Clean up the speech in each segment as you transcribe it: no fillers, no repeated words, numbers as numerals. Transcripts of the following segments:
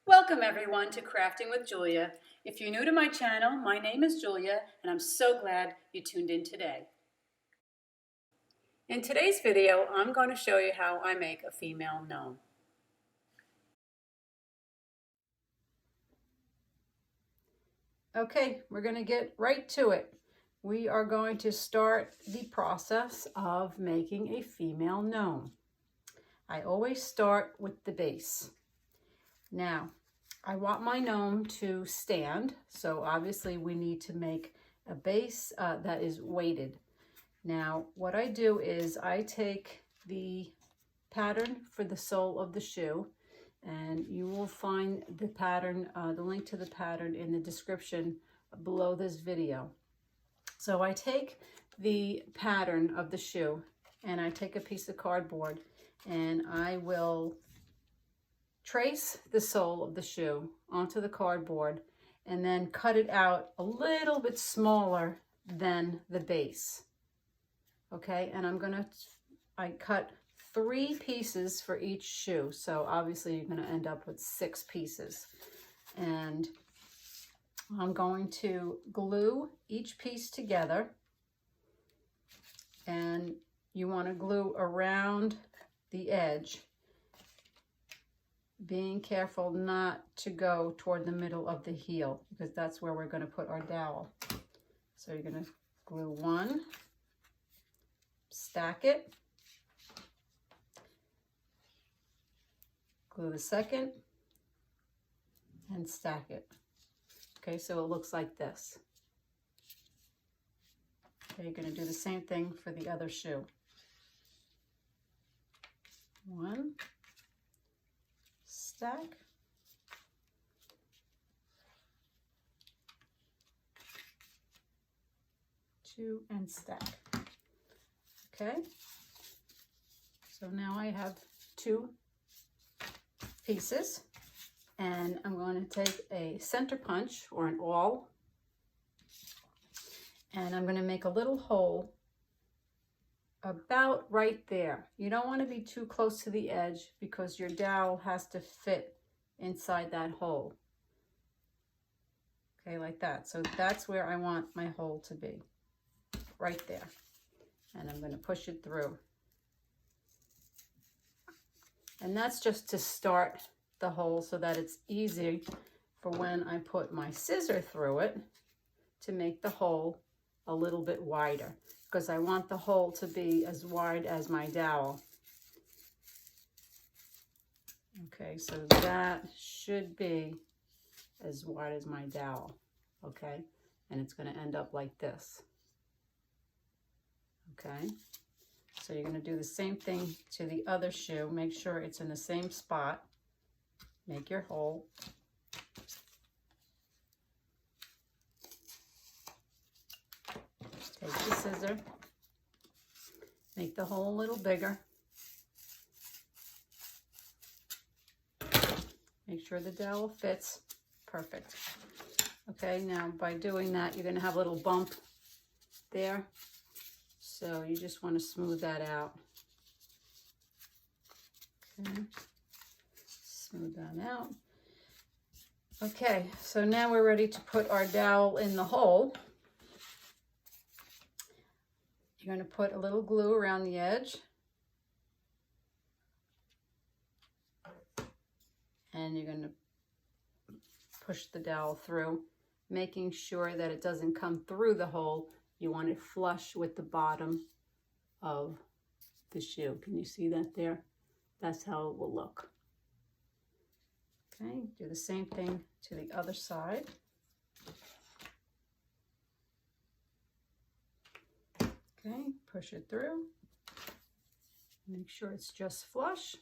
Welcome everyone to Crafting with Julia. If you're new to my channel, my name is Julia and I'm so glad you tuned in today. In today's video, I'm going to show you how I make a female gnome. Okay, we're going to get right to it. We are going to start the process of making a female gnome. I always start with the base. Now, I want my gnome to stand, so obviously we need to make a base that is weighted. Now, what I do is I take the pattern for the sole of the shoe, and you will find the pattern, the link to the pattern in the description below this video. So I take the pattern of the shoe, and I take a piece of cardboard, and I will trace the sole of the shoe onto the cardboard and then cut it out a little bit smaller than the base. Okay, and I cut 3 pieces for each shoe. So obviously you're going to end up with 6 pieces. And I'm going to glue each piece together. And you want to glue around the edge, being careful not to go toward the middle of the heel, because that's where we're going to put our dowel. So you're going to glue one, stack it, glue the second, and stack it. Okay, so it looks like this. Okay, you're going to do the same thing for the other shoe. One, stack, two, and stack. Okay, so now I have 2 pieces, and I'm going to take a center punch or an awl, and I'm going to make a little hole about right there. You don't want to be too close to the edge because your dowel has to fit inside that hole. Okay, like that. So that's where I want my hole to be, right there. And I'm going to push it through. And that's just to start the hole so that it's easy for when I put my scissor through it to make the hole a little bit wider, because I want the hole to be as wide as my dowel. Okay, so that should be as wide as my dowel, okay? And it's going to end up like this. Okay, so you're going to do the same thing to the other shoe. Make sure it's in the same spot. Make your hole. Take the scissor, make the hole a little bigger. Make sure the dowel fits. Perfect. Okay, now by doing that, you're going to have a little bump there. So you just want to smooth that out. Okay, smooth that out. Okay, so now we're ready to put our dowel in the hole. You're going to put a little glue around the edge. And you're going to push the dowel through, making sure that it doesn't come through the hole. You want it flush with the bottom of the shoe. Can you see that there? That's how it will look. Okay, do the same thing to the other side. Okay, push it through. Make sure it's just flush.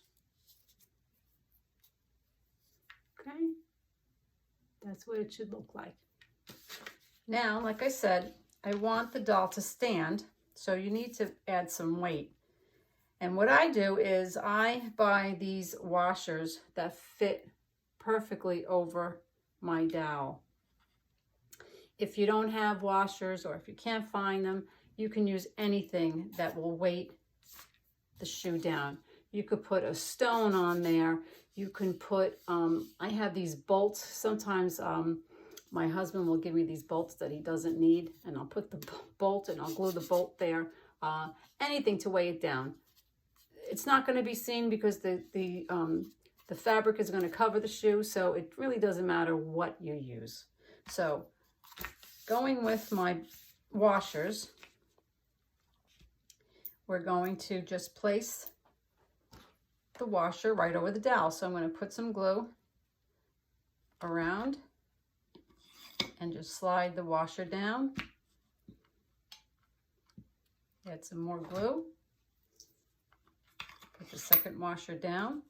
Okay, that's what it should look like. Now, like I said, I want the doll to stand, so you need to add some weight. And what I do is I buy these washers that fit perfectly over my dowel. If you don't have washers, or if you can't find them, you can use anything that will weight the shoe down. You could put a stone on there. You can put, I have these bolts. Sometimes my husband will give me these bolts that he doesn't need, and I'll put the bolt and I'll glue the bolt there. Anything to weigh it down. It's not going to be seen because the fabric is going to cover the shoe, so it really doesn't matter what you use. So going with my washers, we're going to just place the washer right over the dowel. So I'm going to put some glue around and just slide the washer down. Add some more glue. Put the second washer down.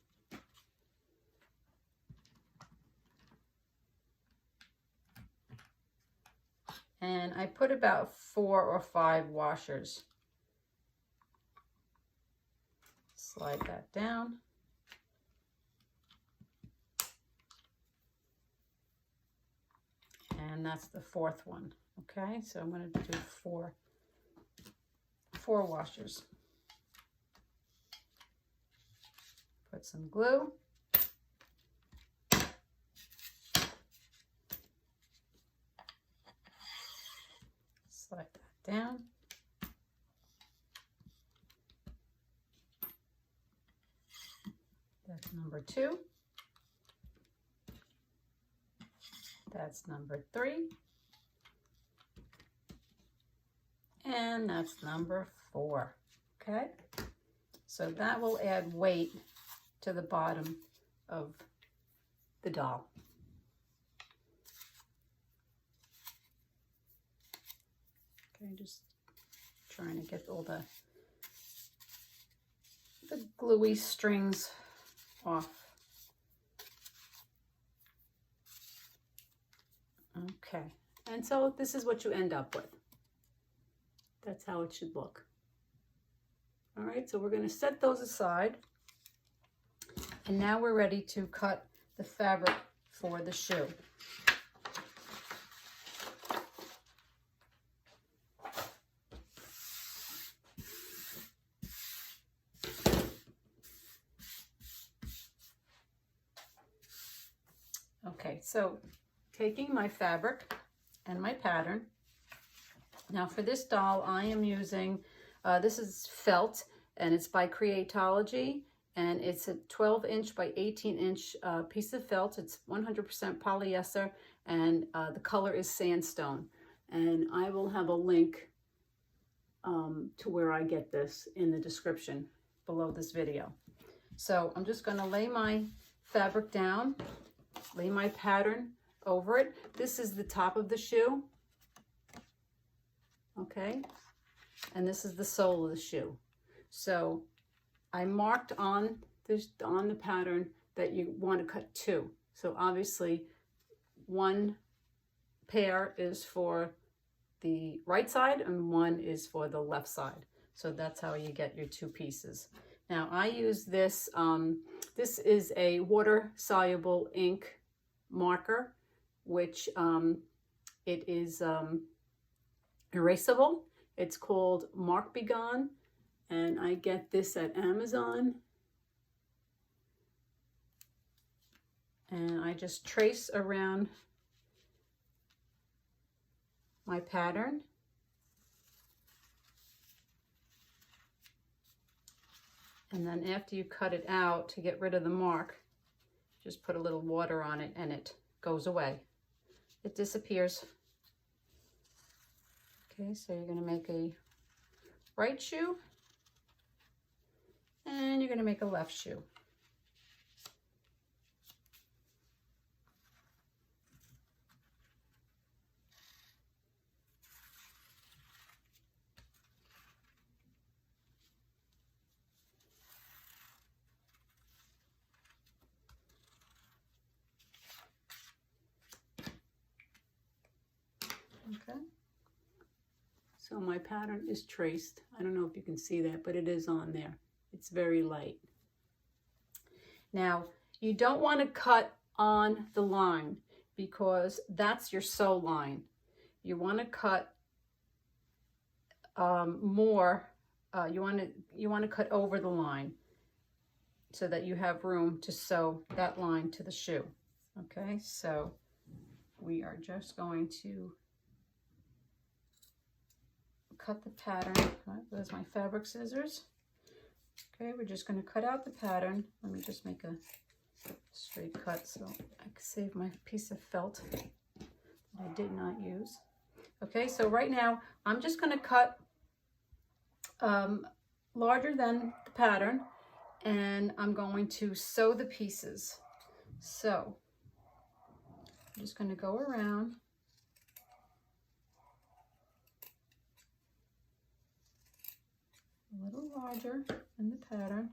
And I put about 4 or 5 washers. Slide that down. And that's the 4th one. Okay, so I'm going to do four washers. Put some glue. Slide that down. That's number 2. That's number 3. And that's number 4. Okay? So that will add weight to the bottom of the doll. Okay, just trying to get all the gluey strings off. Okay, and so this is what you end up with. That's how it should look. All right, so we're going to set those aside. And now we're ready to cut the fabric for the shoe. Okay, so taking my fabric and my pattern. Now for this doll, I am using, this is felt, and it's by Creatology, and it's a 12-inch by 18-inch piece of felt. It's 100% polyester, and the color is sandstone. And I will have a link to where I get this in the description below this video. So I'm just going to lay my fabric down, lay my pattern over it. This is the top of the shoe. Okay, and this is the sole of the shoe. So I marked on the pattern that you want to cut 2. So obviously 1 pair is for the right side and 1 is for the left side. So that's how you get your 2 pieces. Now I use this, this is a water-soluble ink marker, which it is erasable. It's called Mark Be Gone, and I get this at Amazon. And I just trace around my pattern. And then after you cut it out to get rid of the mark, just put a little water on it and it goes away. It disappears. Okay, so you're going to make a right shoe and you're going to make a left shoe. Okay. So my pattern is traced. I don't know if you can see that, but it is on there. It's very light. Now, you don't want to cut on the line because that's your sew line. You want to cut more, you want to cut over the line so that you have room to sew that line to the shoe. Okay, so we are just going to cut the pattern. There's my fabric scissors. Okay, we're just going to cut out the pattern. Let me just make a straight cut so I can save my piece of felt that I did not use. Okay, so right now I'm just going to cut larger than the pattern, and I'm going to sew the pieces. So I'm just going to go around a little larger than the pattern.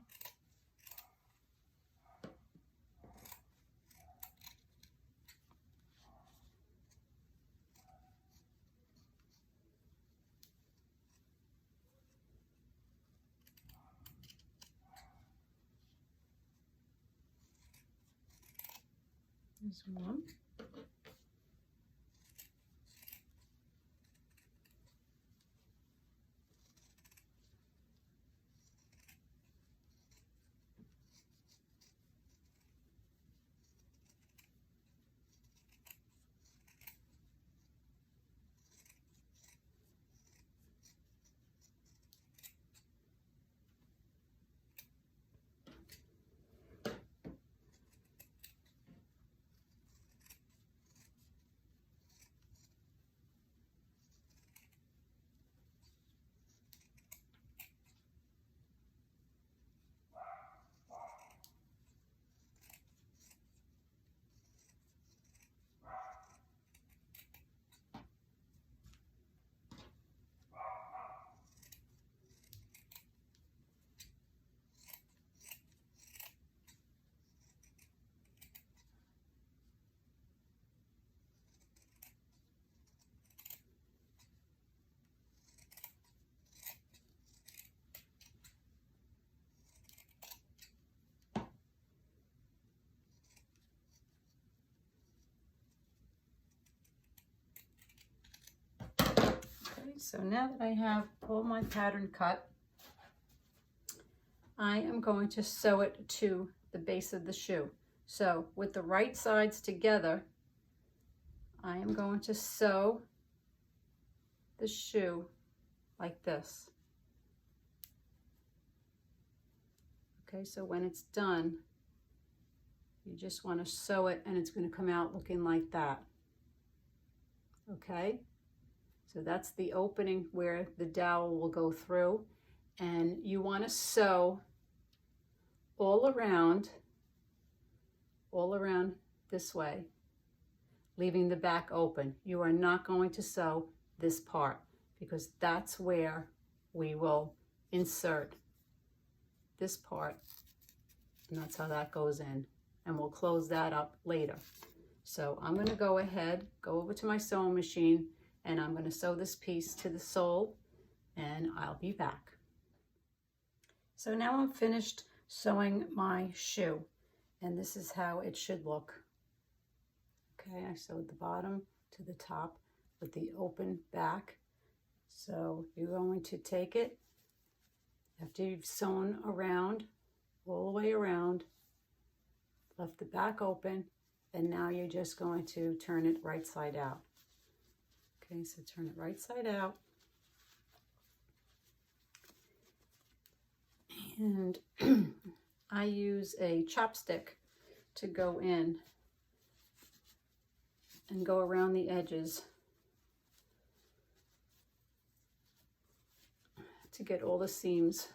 There's one. So now that I have all my pattern cut, I am going to sew it to the base of the shoe. So with the right sides together, I am going to sew the shoe like this. Okay, so when it's done, you just want to sew it and it's going to come out looking like that. Okay, so that's the opening where the dowel will go through, and you want to sew all around this way, leaving the back open. You are not going to sew this part because that's where we will insert this part, and that's how that goes in, and we'll close that up later. So I'm going to go ahead, go over to my sewing machine, and I'm going to sew this piece to the sole, and I'll be back. So now I'm finished sewing my shoe, and this is how it should look. Okay, I sewed the bottom to the top with the open back. So you're going to take it after you've sewn around, all the way around, left the back open, and now you're just going to turn it right side out. Okay, so turn it right side out. And I use a chopstick to go in and go around the edges to get all the seams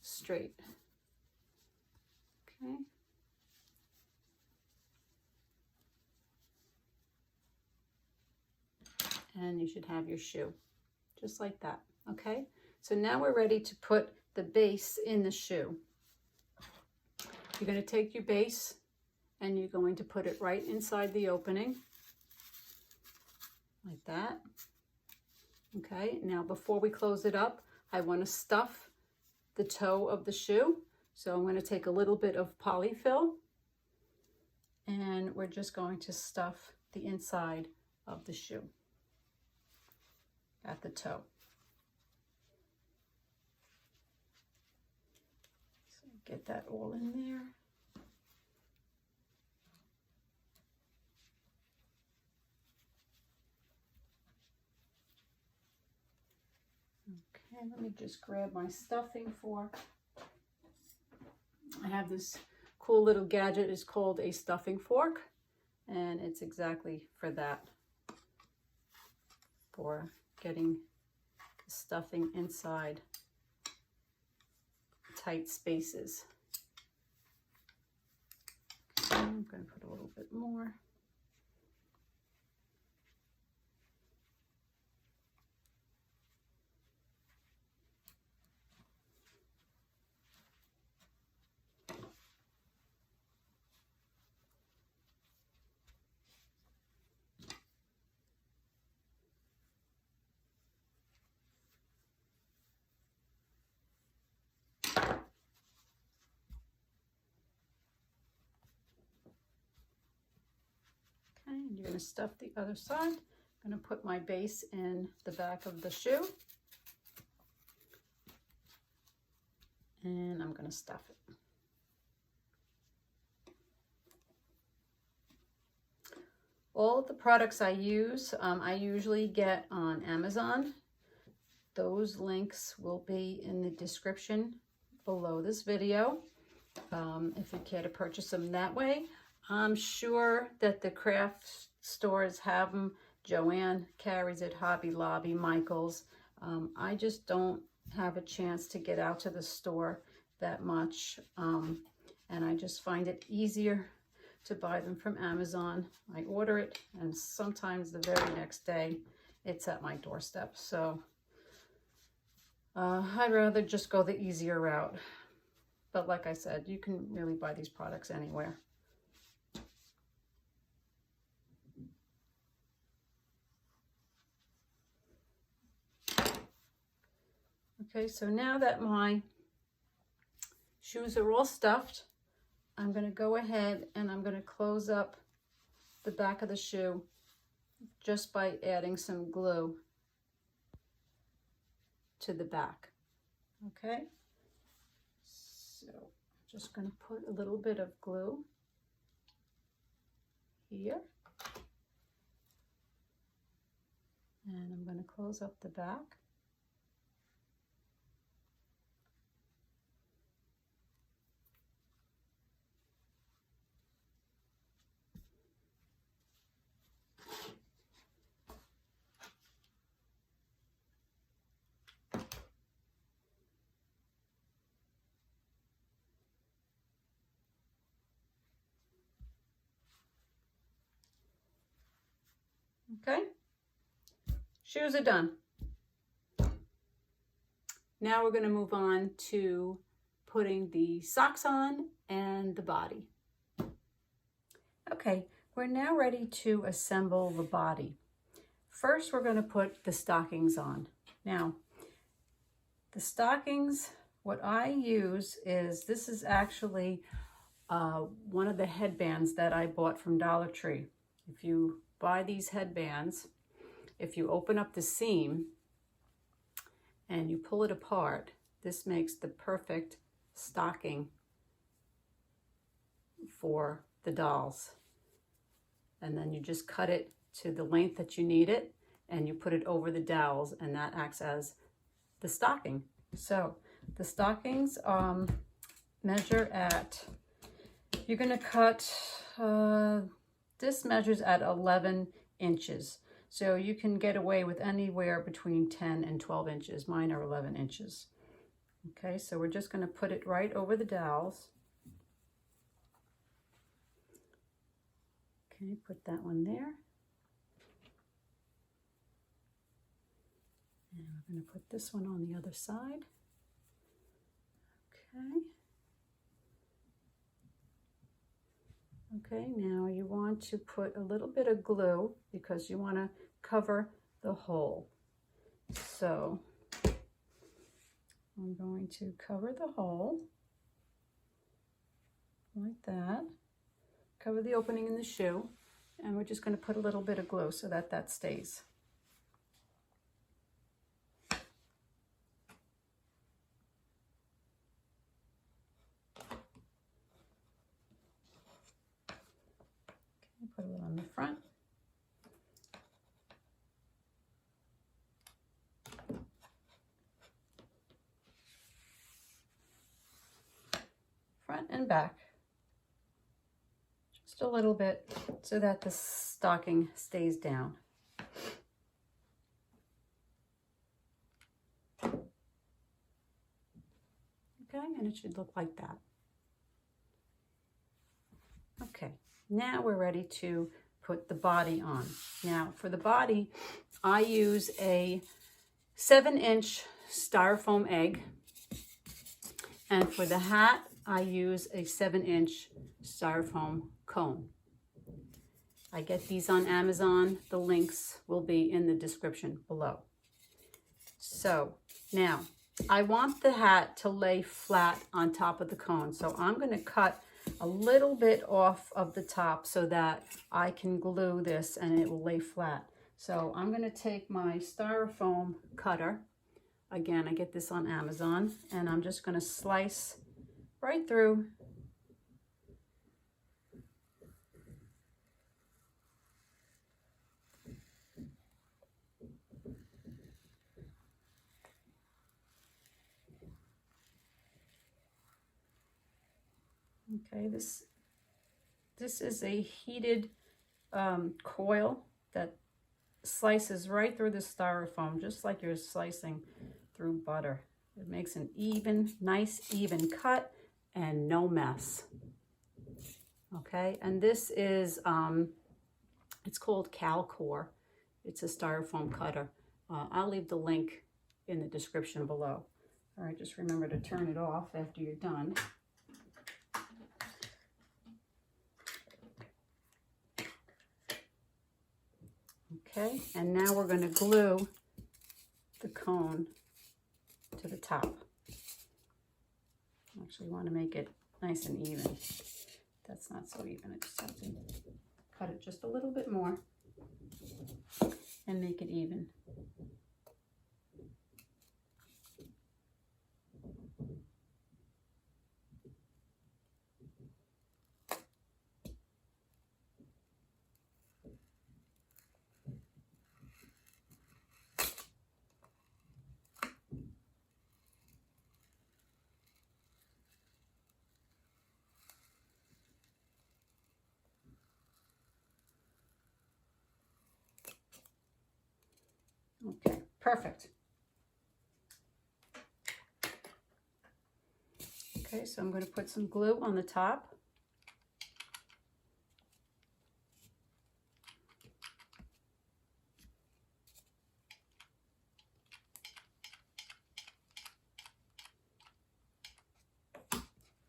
straight. Okay. And you should have your shoe just like that. Okay, so now we're ready to put the base in the shoe. You're going to take your base and you're going to put it right inside the opening like that. Okay, now before we close it up, I want to stuff the toe of the shoe. So I'm going to take a little bit of polyfill and we're just going to stuff the inside of the shoe at the toe. So get that all in there. Okay, let me just grab my stuffing fork. I have this cool little gadget. It's called a stuffing fork, and it's exactly for that, for getting the stuffing inside tight spaces. Okay, I'm going to put a little bit more. And you're going to stuff the other side. I'm going to put my base in the back of the shoe. And I'm going to stuff it. All of the products I use, I usually get on Amazon. Those links will be in the description below this video if you care to purchase them that way. I'm sure that the craft stores have them. Joanne carries it, Hobby Lobby, Michael's. I just don't have a chance to get out to the store that much, and I just find it easier to buy them from Amazon. I order it, and sometimes the very next day it's at my doorstep. So I'd rather just go the easier route. But like I said, you can really buy these products anywhere. Okay, so now that my shoes are all stuffed, I'm going to go ahead and I'm going to close up the back of the shoe just by adding some glue to the back. Okay, so I'm just going to put a little bit of glue here, and I'm going to close up the back. Okay, shoes are done. Now we're going to move on to putting the socks on and the body. Okay, we're now ready to assemble the body. First, we're going to put the stockings on. Now, the stockings, what I use is, this is actually one of the headbands that I bought from Dollar Tree. If you buy these headbands, if you open up the seam and you pull it apart, this makes the perfect stocking for the dolls. And then you just cut it to the length that you need it, and you put it over the dowels, and that acts as the stocking. So the stockings measure at, you're going to cut, this measures at 11 inches. So you can get away with anywhere between 10 and 12 inches. Mine are 11 inches. Okay, so we're just going to put it right over the dowels. Okay, put that one there. And we're going to put this one on the other side. Okay. Okay, now you want to put a little bit of glue because you want to cover the hole. So I'm going to cover the hole like that. Cover the opening in the shoe, and we're just going to put a little bit of glue so that that stays. Put it on the front. Front and back. Just a little bit so that the stocking stays down. Okay, and it should look like that. Okay, now we're ready to put the body on. Now for the body, I use a 7-inch styrofoam egg. And for the hat, I use a 7-inch styrofoam cone. I get these on Amazon. The links will be in the description below. So now I want the hat to lay flat on top of the cone. So I'm going to cut a little bit off of the top so that I can glue this and it will lay flat. So I'm going to take my styrofoam cutter. Again, I get this on Amazon, and I'm just going to slice right through. Okay, this is a heated coil that slices right through the styrofoam, just like you're slicing through butter. It makes an even, nice, even cut and no mess. Okay, and this is, it's called Calcor. It's a styrofoam cutter. I'll leave the link in the description below. All right, just remember to turn it off after you're done. Okay, and now we're going to glue the cone to the top. Actually, want to make it nice and even. That's not so even. I just have to cut it just a little bit more and make it even. Okay, perfect. Okay, so I'm going to put some glue on the top.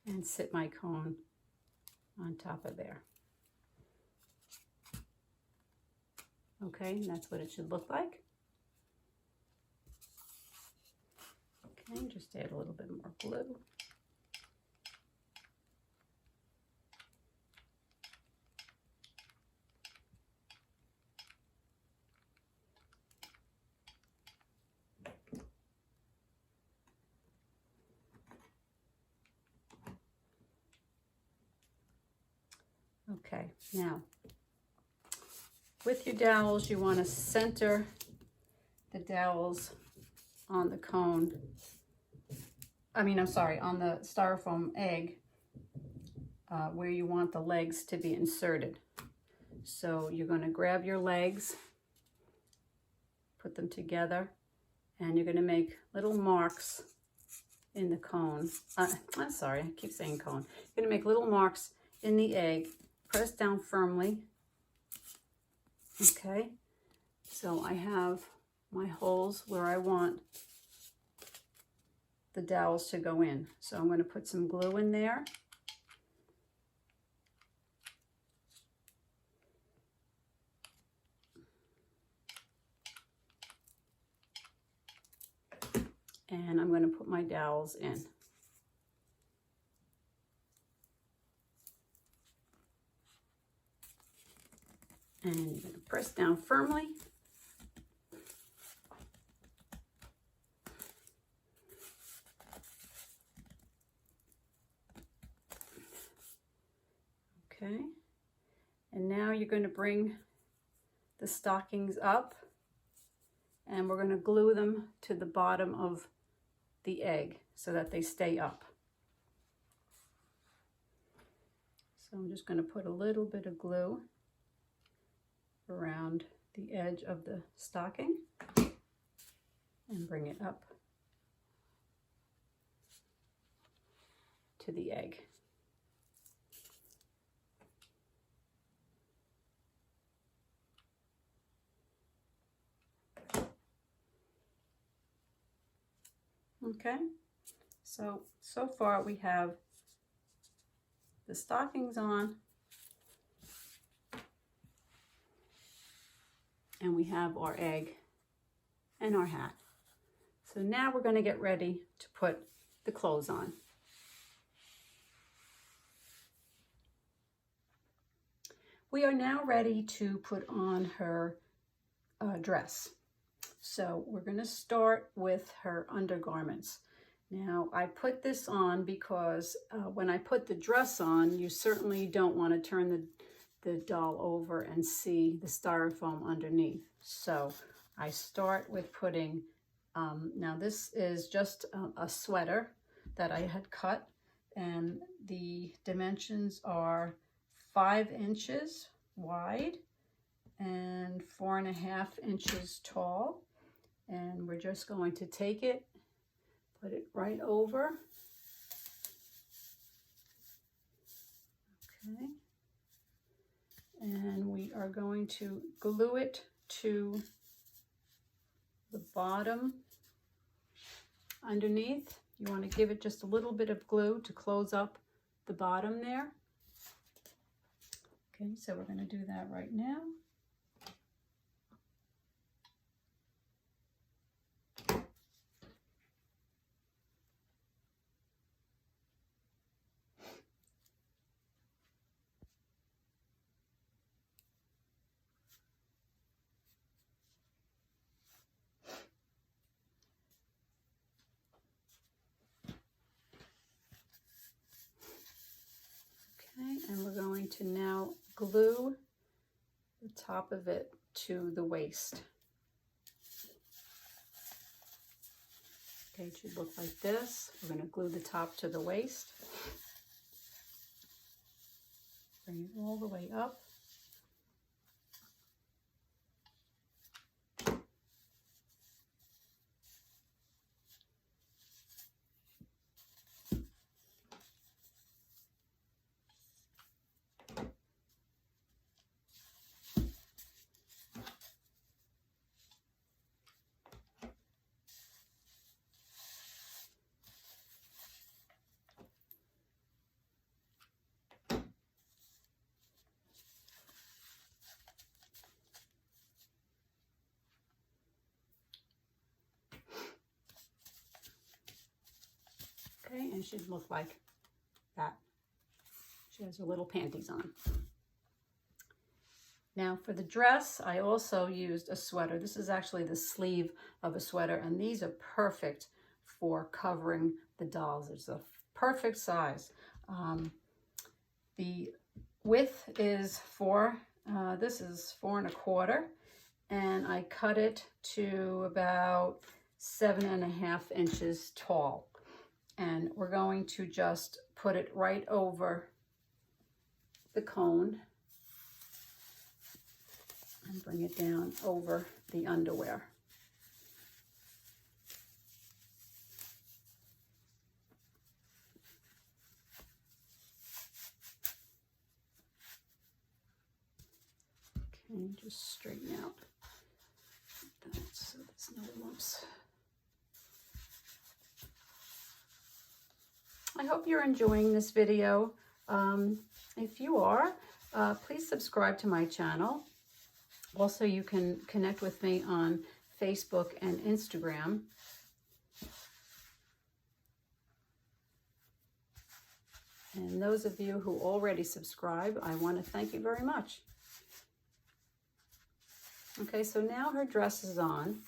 And sit my cone on top of there. Okay, and that's what it should look like. Okay, just add a little bit more glue. Okay, now with your dowels, you want to center the dowels on the cone. On the styrofoam egg where you want the legs to be inserted. So you're going to grab your legs, put them together, and you're going to make little marks in the cone. I'm sorry, I keep saying cone. You're going to make little marks in the egg. Press down firmly. Okay, so I have my holes where I want the dowels to go in. So I'm going to put some glue in there. And I'm going to put my dowels in. And you're going to press down firmly. Okay. And now you're going to bring the stockings up, and we're going to glue them to the bottom of the egg so that they stay up. So I'm just going to put a little bit of glue around the edge of the stocking and bring it up to the egg. Okay, so far we have the stockings on, and we have our egg and our hat. So now we're going to get ready to put the clothes on. We are now ready to put on her dress. So we're going to start with her undergarments. Now I put this on because when I put the dress on, you certainly don't want to turn the doll over and see the styrofoam underneath. So I start with putting, now this is just a sweater that I had cut, and the dimensions are 5 inches wide and 4.5 inches tall. And we're just going to take it, put it right over. Okay. And we are going to glue it to the bottom underneath. You want to give it just a little bit of glue to close up the bottom there. Okay, so we're going to do that right now. And we're going to now glue the top of it to the waist. Okay, it should look like this. We're going to glue the top to the waist. Bring it all the way up. Okay, and it should look like that. She has her little panties on. Now for the dress, I also used a sweater. This is actually the sleeve of a sweater, and these are perfect for covering the dolls. It's a perfect size. The width is 4, this is 4 1/4, and I cut it to about 7.5 inches tall. And we're going to just put it right over the cone and bring it down over the underwear. Okay, just straighten out that so there's no lumps. I hope you're enjoying this video. If you are, please subscribe to my channel. Also, you can connect with me on Facebook and Instagram. And those of you who already subscribe, I want to thank you very much. Okay, so now her dress is on,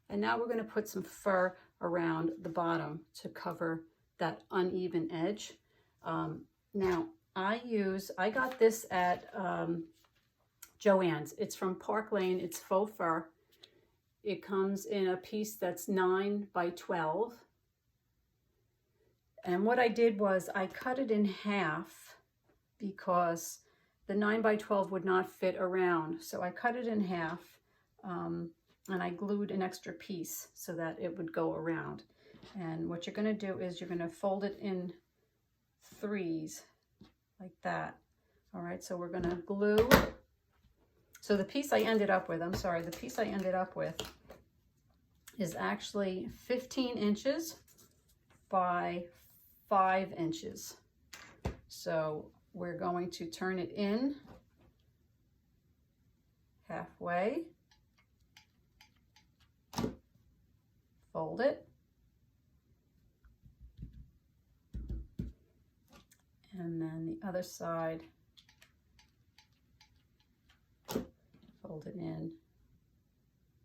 and now we're going to put some fur around the bottom to cover that uneven edge. Now I got this at Joann's. It's from Park Lane. It's faux fur. It comes in a piece that's 9 by 12. And what I did was I cut it in half because the 9 by 12 would not fit around. So I cut it in half and I glued an extra piece so that it would go around. And what you're going to do is you're going to fold it in 3s like that. All right, so we're going to glue. So the piece I ended up with, the piece I ended up with is actually 15 inches by 5 inches. So we're going to turn it in halfway, fold it, and then the other side, fold it in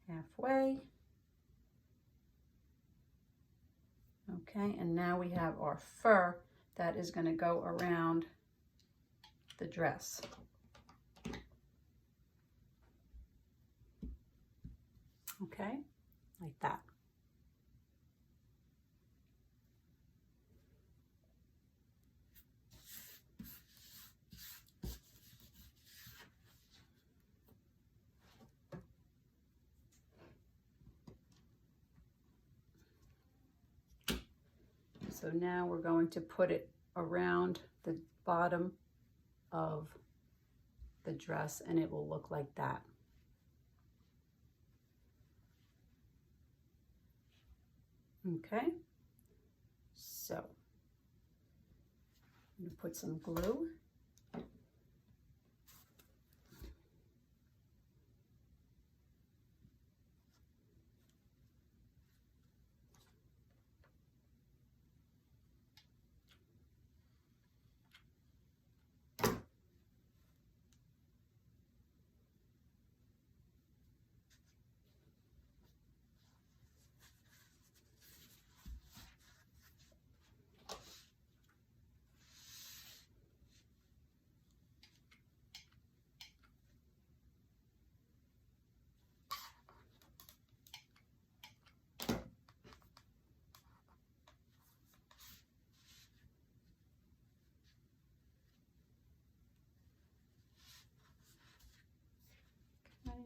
halfway. Okay, and now we have our fur that is going to go around the dress. Okay, like that. So now we're going to put it around the bottom of the dress and it will look like that. Okay, so I'm going to put some glue.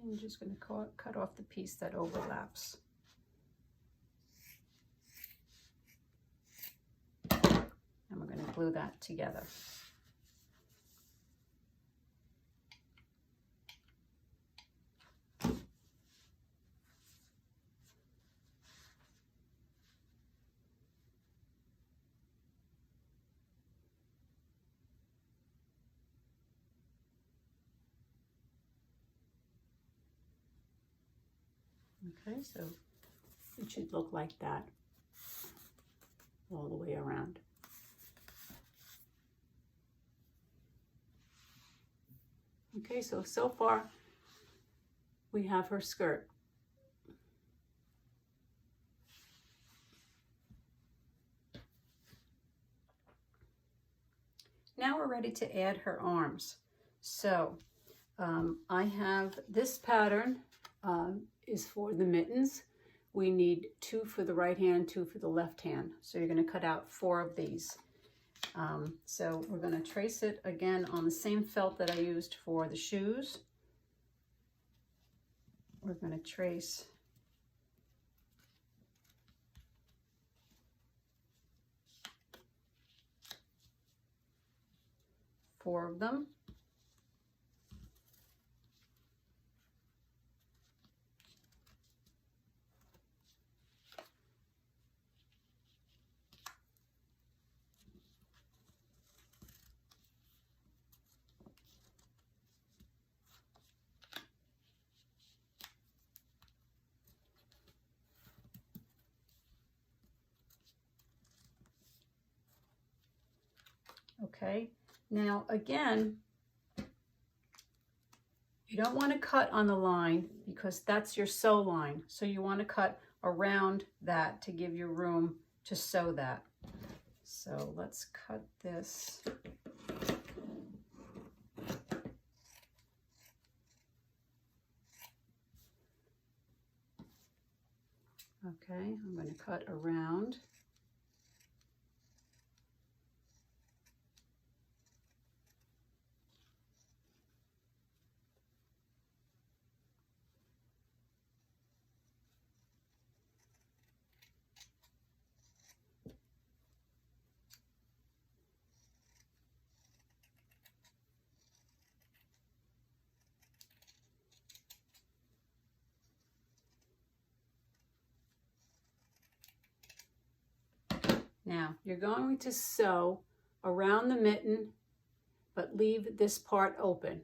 I'm just going to cut off the piece that overlaps. And we're going to glue that together. Okay, so it should look like that all the way around. Okay, so far we have her skirt. Now we're ready to add her arms. So I have this pattern is for the mittens. We need 2 for the right hand, 2 for the left hand. So you're going to cut out 4 of these. So we're going to trace it again on the same felt that I used for the shoes. We're going to trace four of them. Okay, now again, you don't want to cut on the line because that's your sew line. So you want to cut around that to give you room to sew that. So let's cut this. Okay, I'm going to cut around. Now, you're going to sew around the mitten, but leave this part open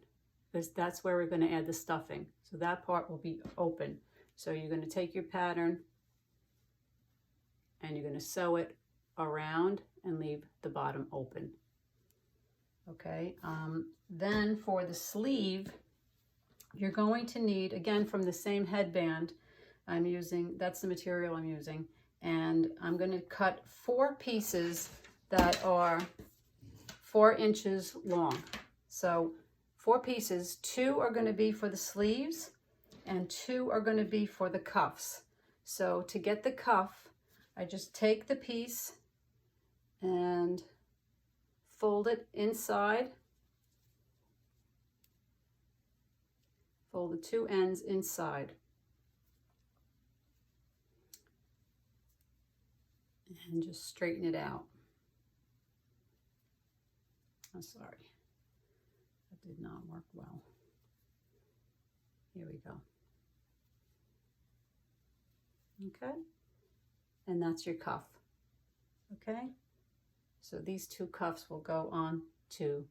because that's where we're going to add the stuffing. So that part will be open. So you're going to take your pattern and you're going to sew it around and leave the bottom open. Okay, then for the sleeve, you're going to need, again, from the same headband I'm using, that's the material I'm using, and I'm going to cut 4 pieces that are 4 inches long. So 4 pieces, 2 are going to be for the sleeves and 2 are going to be for the cuffs. So to get the cuff, I just take the piece and fold it inside, fold the 2 ends inside, and just straighten it out. I'm sorry, that did not work well. Here we go. Okay, and that's your cuff. Okay, so these 2 cuffs will go on to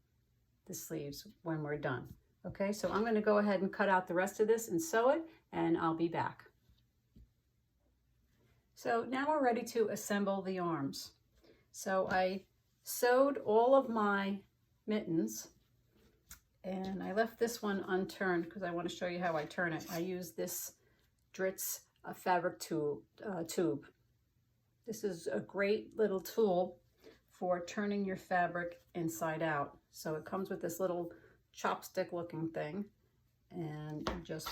the sleeves when we're done. Okay, so I'm going to go ahead and cut out the rest of this and sew it, and I'll be back. So now we're ready to assemble the arms. So I sewed all of my mittens, and I left this one unturned because I want to show you how I turn it. I use this Dritz fabric tube. This is a great little tool for turning your fabric inside out. So it comes with this little chopstick looking thing, and you just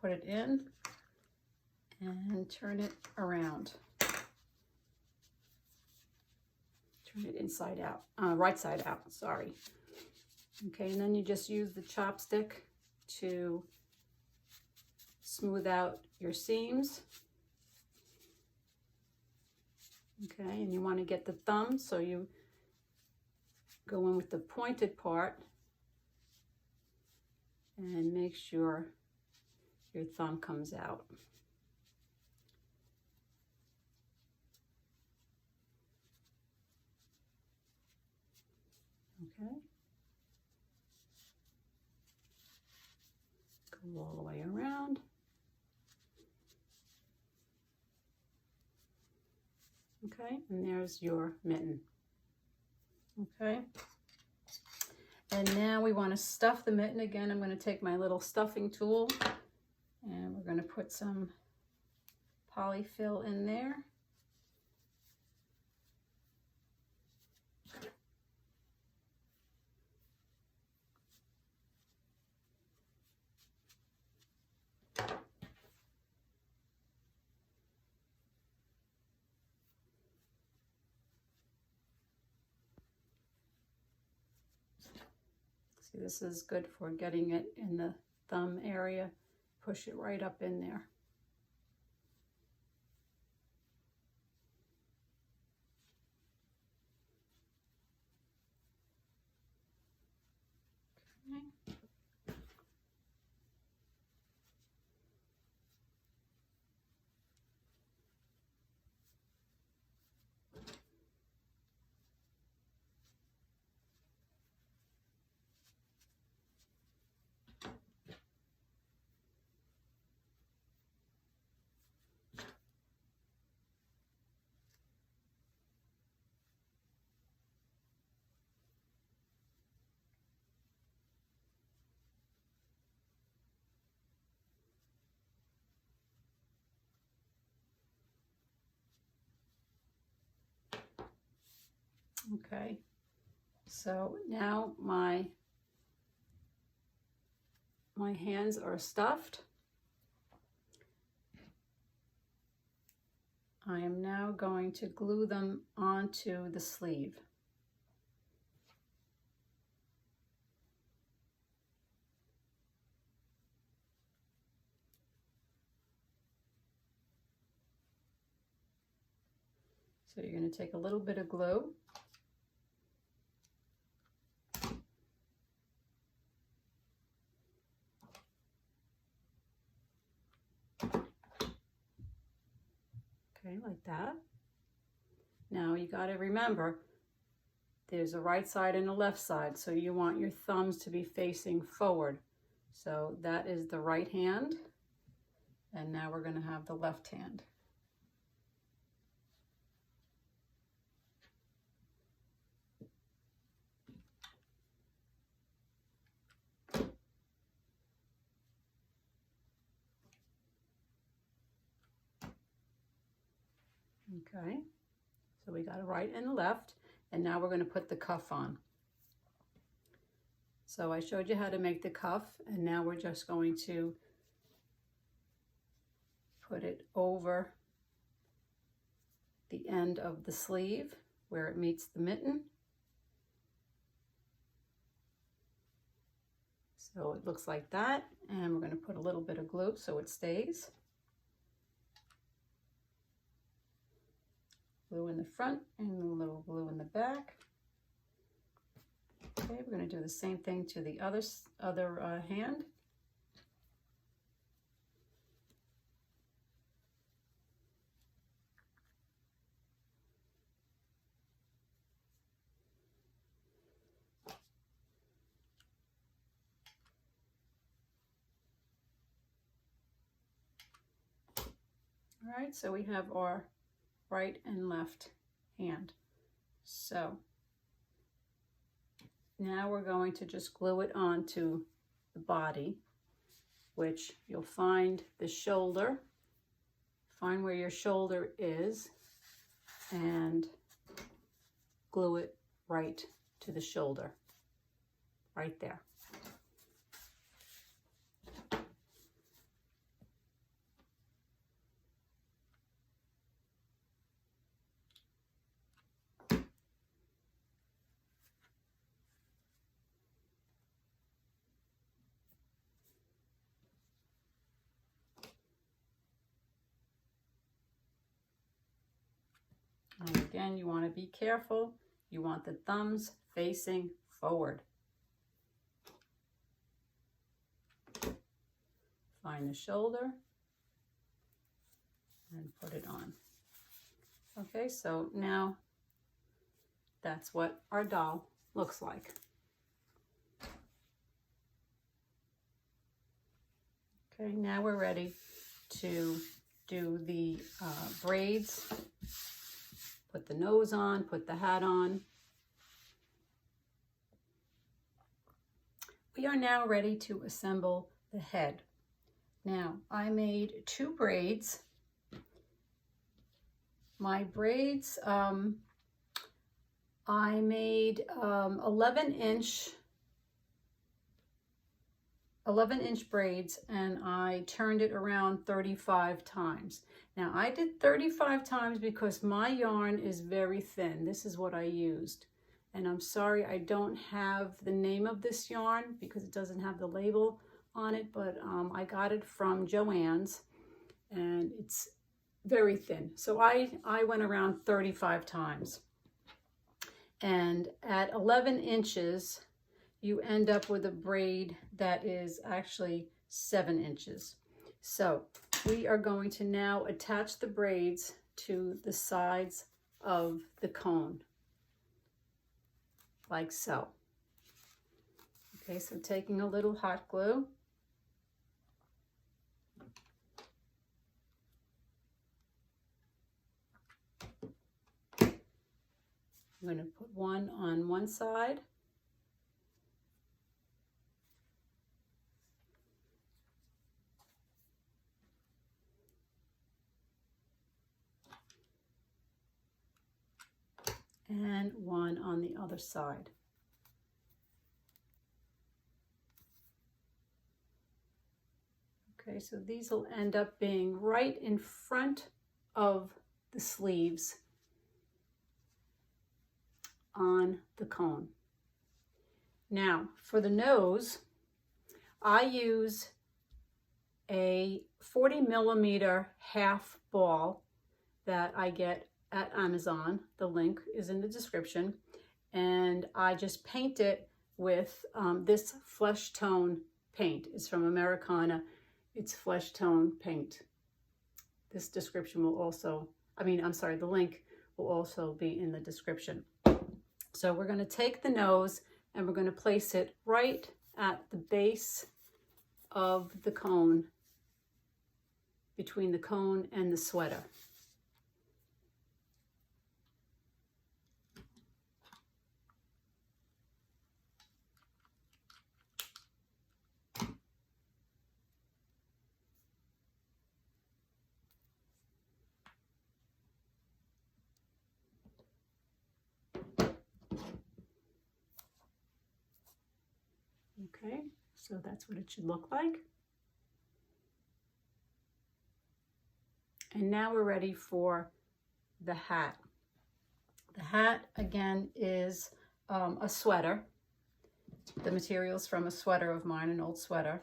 put it in and turn it around. Turn it inside out, right side out, sorry. Okay, and then you just use the chopstick to smooth out your seams. Okay, and you want to get the thumb, so you go in with the pointed part and make sure your thumb comes out. Okay. Go all the way around. Okay, and there's your mitten. Okay, and now we want to stuff the mitten. Again, I'm going to take my little stuffing tool and we're going to put some polyfill in there. See, this is good for getting it in the thumb area. Push it right up in there. Okay, so now my my hands are stuffed, I am now going to glue them onto the sleeve. So you're going to take a little bit of glue. Okay, like that. Now you got to remember, there's a right side and a left side, so you want your thumbs to be facing forward. So that is the right hand, and now we're going to have the left hand. Okay, so we got a right and a left, and now we're going to put the cuff on. So I showed you how to make the cuff, and now we're just going to put it over the end of the sleeve where it meets the mitten. So it looks like that, and we're going to put a little bit of glue so it stays. Glue in the front and a little glue in the back. Okay, we're going to do the same thing to the other hand. All right, so we have our right and left hand. So now we're going to just glue it onto the body, which you'll find the shoulder. Find where your shoulder is and glue it right to the shoulder, right there. And again, you want to be careful. You want the thumbs facing forward. Find the shoulder and put it on. Okay, so now that's what our doll looks like. Okay, now we're ready to do the braids. Put the nose on, put the hat on. We are now ready to assemble the head. Now, I made 2 braids. My braids, I made 11-inch braids, and I turned it around 35 times. Now I did 35 times because my yarn is very thin. This is what I used. And I'm sorry I don't have the name of this yarn because it doesn't have the label on it, but I got it from Joann's and it's very thin. So I went around 35 times. And at 11 inches, you end up with a braid that is actually 7 inches. So we are going to now attach the braids to the sides of the cone, like so. Okay, so taking a little hot glue, I'm going to put one on one side. And one on the other side. Okay, so these will end up being right in front of the sleeves on the cone. Now, for the nose, I use a 40mm half ball that I get at Amazon. The link is in the description. And I just paint it with this flesh tone paint. It's from Americana. It's flesh tone paint. This description will also, the link will also be in the description. So we're going to take the nose and we're going to place it right at the base of the cone, between the cone and the sweater. Okay, so that's what it should look like. And now we're ready for the hat. The hat, again, is a sweater. The material's from a sweater of mine, an old sweater,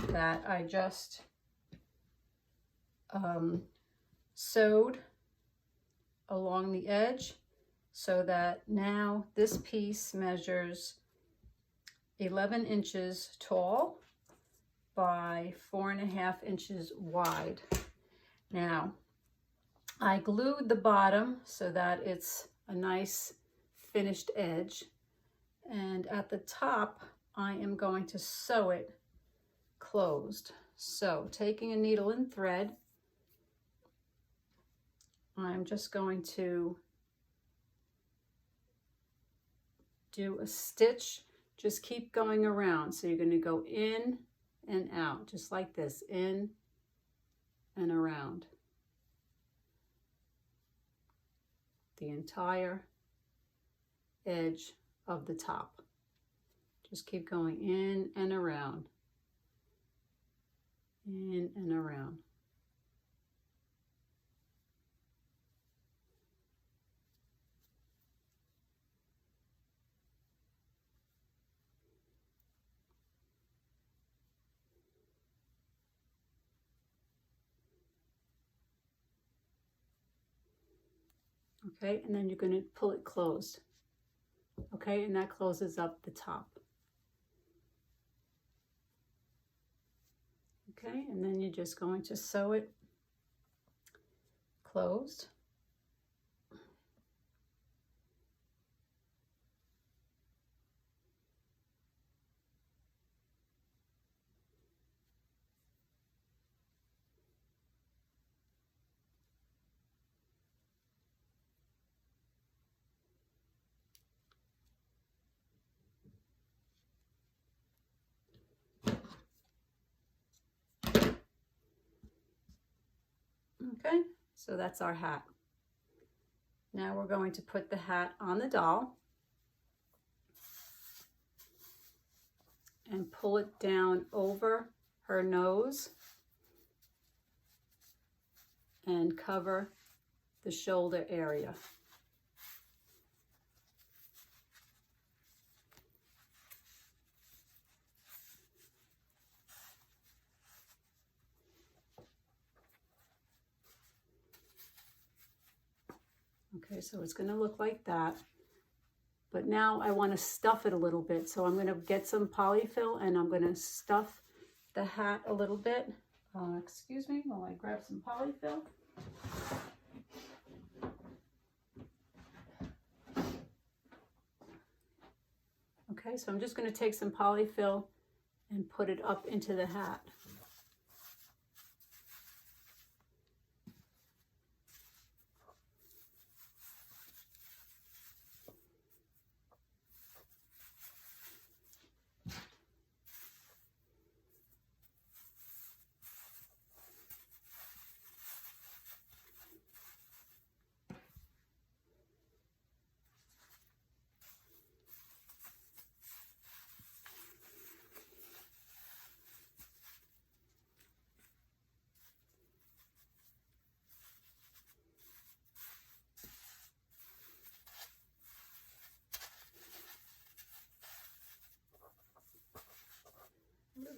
that I just sewed along the edge, so that now this piece measures 11 inches tall by 4.5 inches wide. Now, I glued the bottom so that it's a nice finished edge, and at the top I am going to sew it closed. So taking a needle and thread, I'm just going to do a stitch. Just keep going around. So you're going to go in and out, just like this, in and around the entire edge of the top. Just keep going in and around, in and around. Okay, and then you're going to pull it closed. Okay, and that closes up the top. Okay, and then you're just going to sew it closed. Okay, so that's our hat. Now we're going to put the hat on the doll and pull it down over her nose and cover the shoulder area. Okay, so it's going to look like that. But now I want to stuff it a little bit. So I'm going to get some polyfill and I'm going to stuff the hat a little bit. Excuse me while I grab some polyfill. Okay, so I'm just going to take some polyfill and put it up into the hat.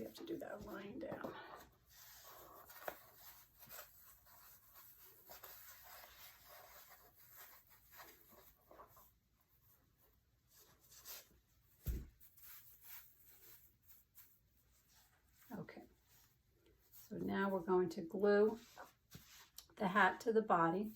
have to do that lying down. Okay, so now we're going to glue the hat to the body.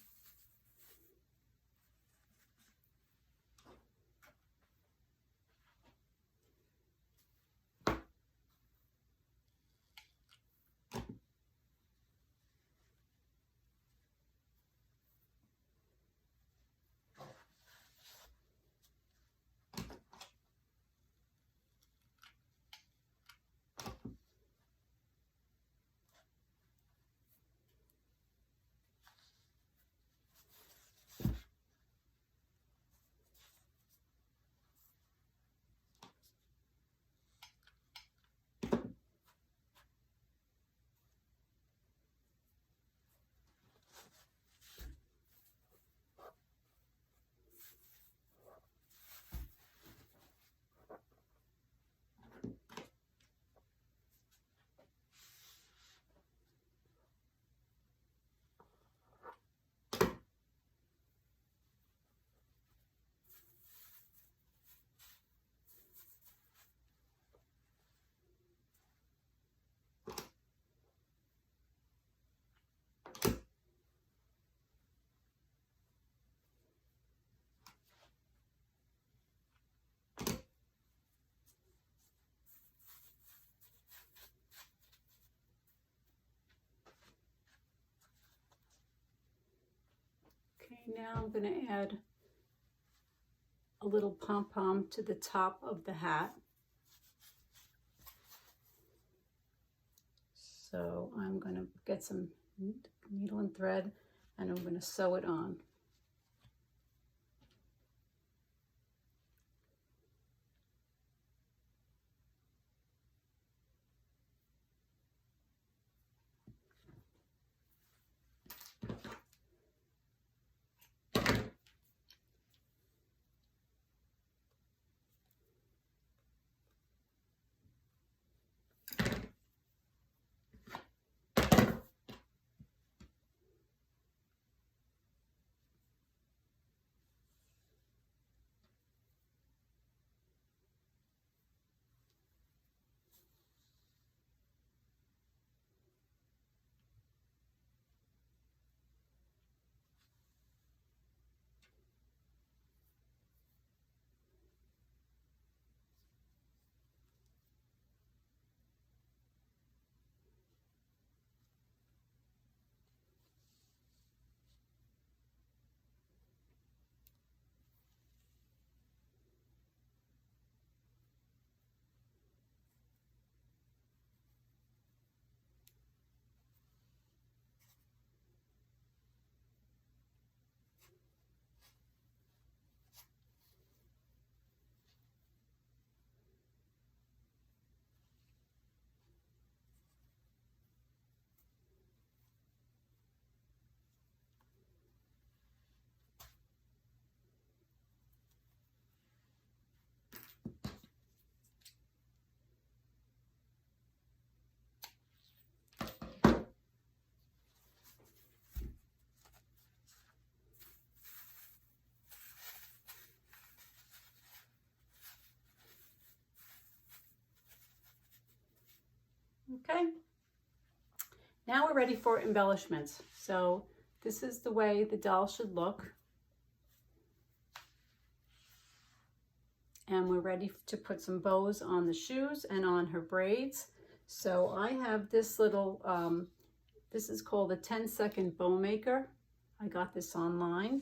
Okay, now I'm going to add a little pom-pom to the top of the hat. So I'm going to get some needle and thread and I'm going to sew it on. Okay, now we're ready for embellishments. So this is the way the doll should look. And we're ready to put some bows on the shoes and on her braids. So I have this little, this is called a 10-second bow maker. I got this online.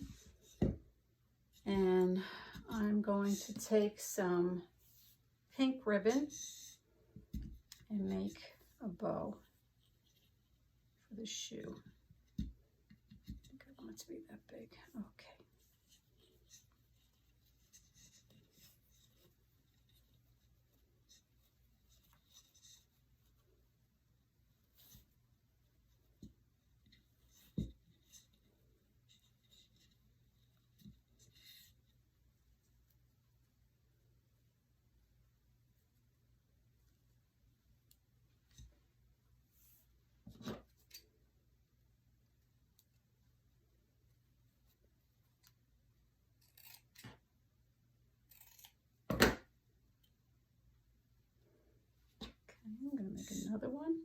And I'm going to take some pink ribbon and make a bow for the shoe. I think I want it to be that big. Okay. Make another one.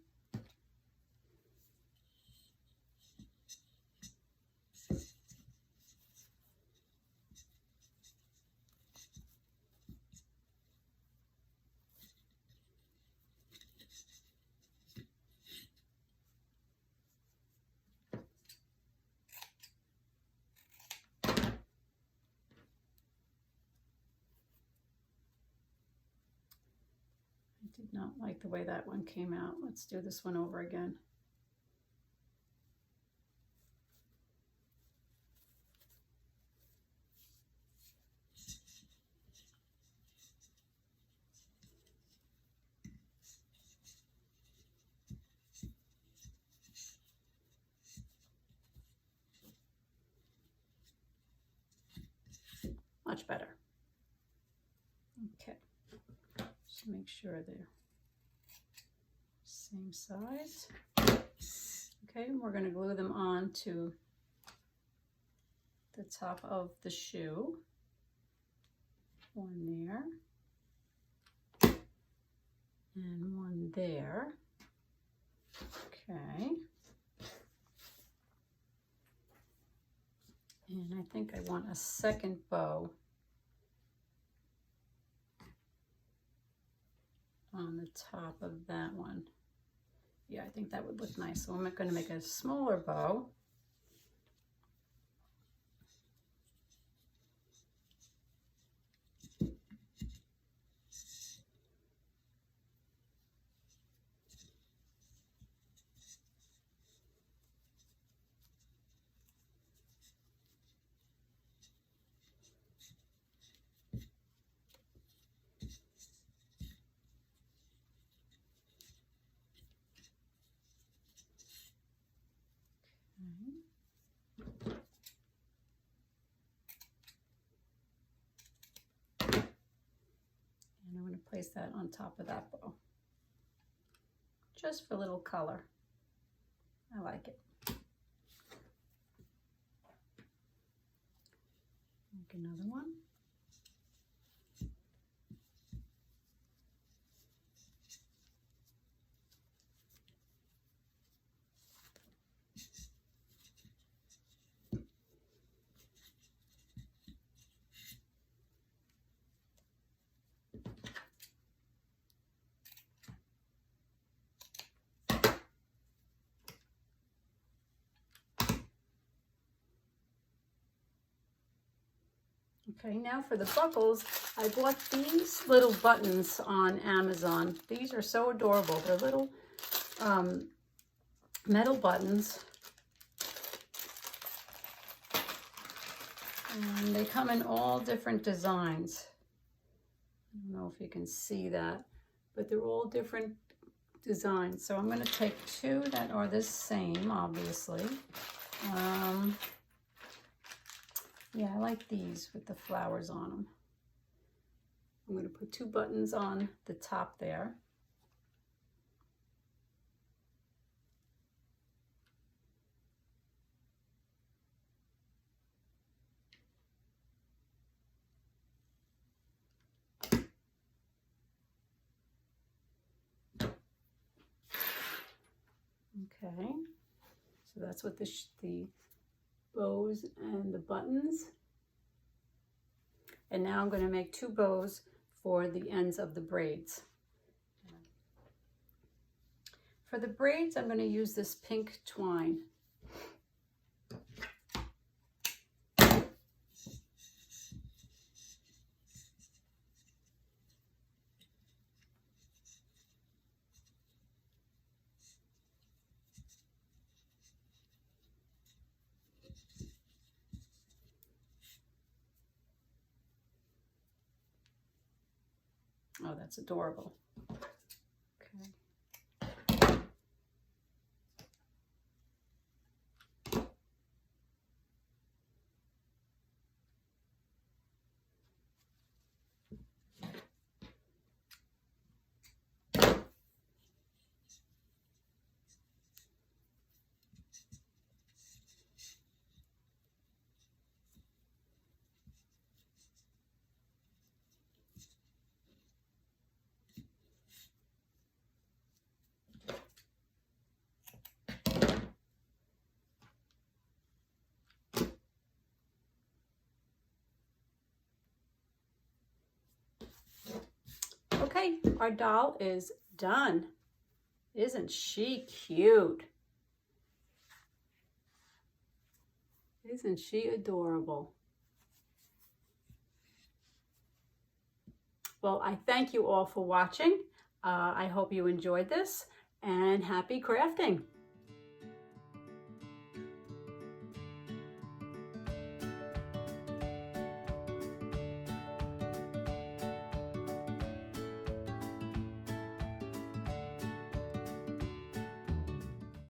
I did not like the way that one came out. Let's do this one over again. Much better. Okay, just make sure they're same size. Okay, we're going to glue them on to the top of the shoe. One there and one there. Okay. And I think I want a second bow on the top of that one. Yeah, I think that would look nice. So I'm going to make a smaller bow. And I'm going to place that on top of that bow, just for a little color. I like it. Make another one. Okay, now for the buckles, I bought these little buttons on Amazon. These are so adorable. They're little metal buttons. And they come in all different designs. I don't know if you can see that, but they're all different designs. So I'm going to take two that are the same, obviously. Yeah, I like these with the flowers on them. I'm going to put two buttons on the top there. Okay, so that's what the bows and the buttons. And now I'm going to make two bows for the ends of the braids. For the braids, I'm going to use this pink twine. Oh, that's adorable. Okay. Okay, our doll is done. Isn't she cute? Isn't she adorable? Well, I thank you all for watching. I hope you enjoyed this, and happy crafting.